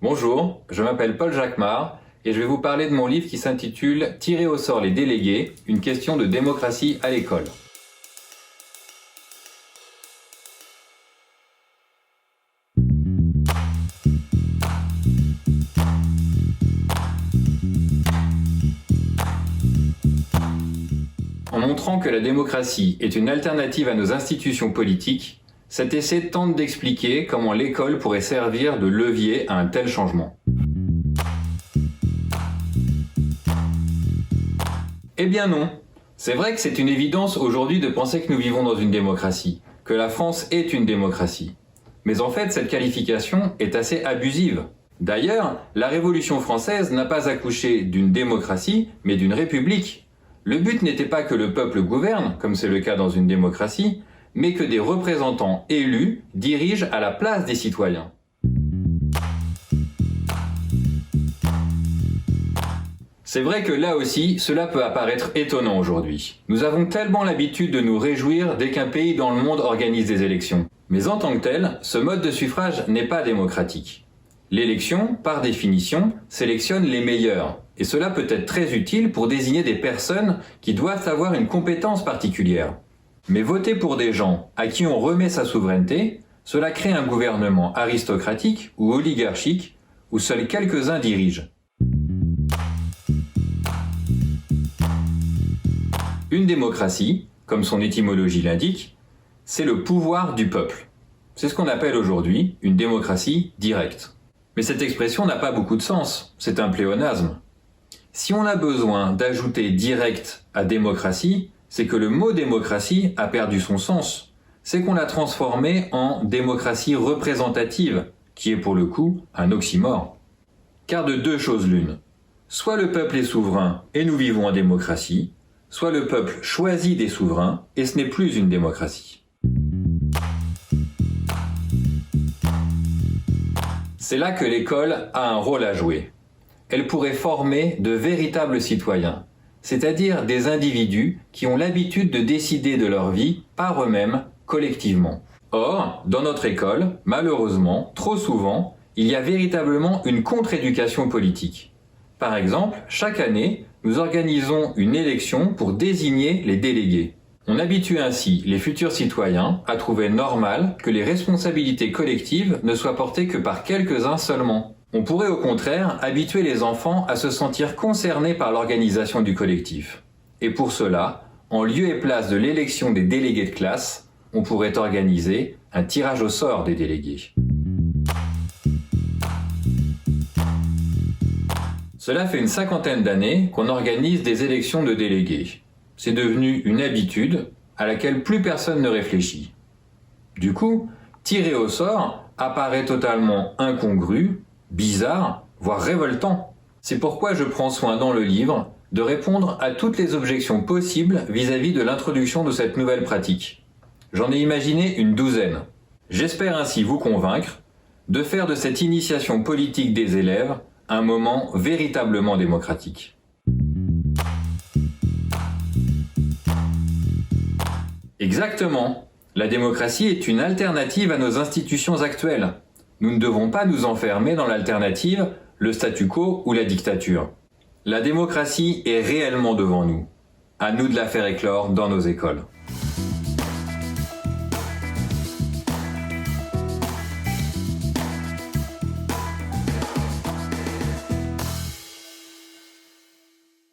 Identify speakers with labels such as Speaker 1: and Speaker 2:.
Speaker 1: Bonjour, je m'appelle Paul Jacquemart et je vais vous parler de mon livre qui s'intitule « Tirer au sort les délégués, une question de démocratie à l'école ». En montrant que la démocratie est une alternative à nos institutions politiques, cet essai tente d'expliquer comment l'école pourrait servir de levier à un tel changement. Eh bien non. C'est vrai que c'est une évidence aujourd'hui de penser que nous vivons dans une démocratie, que la France est une démocratie. Mais en fait, cette qualification est assez abusive. D'ailleurs, la Révolution française n'a pas accouché d'une démocratie, mais d'une république. Le but n'était pas que le peuple gouverne, comme c'est le cas dans une démocratie, mais que des représentants élus dirigent à la place des citoyens. C'est vrai que là aussi, cela peut apparaître étonnant aujourd'hui. Nous avons tellement l'habitude de nous réjouir dès qu'un pays dans le monde organise des élections. Mais en tant que tel, ce mode de suffrage n'est pas démocratique. L'élection, par définition, sélectionne les meilleurs. Et cela peut être très utile pour désigner des personnes qui doivent avoir une compétence particulière. Mais voter pour des gens à qui on remet sa souveraineté, cela crée un gouvernement aristocratique ou oligarchique où seuls quelques-uns dirigent. Une démocratie, comme son étymologie l'indique, c'est le pouvoir du peuple. C'est ce qu'on appelle aujourd'hui une démocratie directe. Mais cette expression n'a pas beaucoup de sens, c'est un pléonasme. Si on a besoin d'ajouter direct à démocratie, c'est que le mot démocratie a perdu son sens. C'est qu'on l'a transformé en démocratie représentative, qui est pour le coup un oxymore. Car de deux choses l'une. Soit le peuple est souverain et nous vivons en démocratie, soit le peuple choisit des souverains et ce n'est plus une démocratie. C'est là que l'école a un rôle à jouer. Elle pourrait former de véritables citoyens, c'est-à-dire des individus qui ont l'habitude de décider de leur vie par eux-mêmes, collectivement. Or, dans notre école, malheureusement, trop souvent, il y a véritablement une contre-éducation politique. Par exemple, chaque année, nous organisons une élection pour désigner les délégués. On habitue ainsi les futurs citoyens à trouver normal que les responsabilités collectives ne soient portées que par quelques-uns seulement. On pourrait au contraire habituer les enfants à se sentir concernés par l'organisation du collectif. Et pour cela, en lieu et place de l'élection des délégués de classe, on pourrait organiser un tirage au sort des délégués. Cela fait une 50aine d'années qu'on organise des élections de délégués. C'est devenu une habitude à laquelle plus personne ne réfléchit. Du coup, tirer au sort apparaît totalement incongru, bizarre, voire révoltant. C'est pourquoi je prends soin dans le livre de répondre à toutes les objections possibles vis-à-vis de l'introduction de cette nouvelle pratique. J'en ai imaginé une douzaine. J'espère ainsi vous convaincre de faire de cette initiation politique des élèves un moment véritablement démocratique. Exactement. La démocratie est une alternative à nos institutions actuelles. Nous ne devons pas nous enfermer dans l'alternative, le statu quo ou la dictature. La démocratie est réellement devant nous. À nous de la faire éclore dans nos écoles.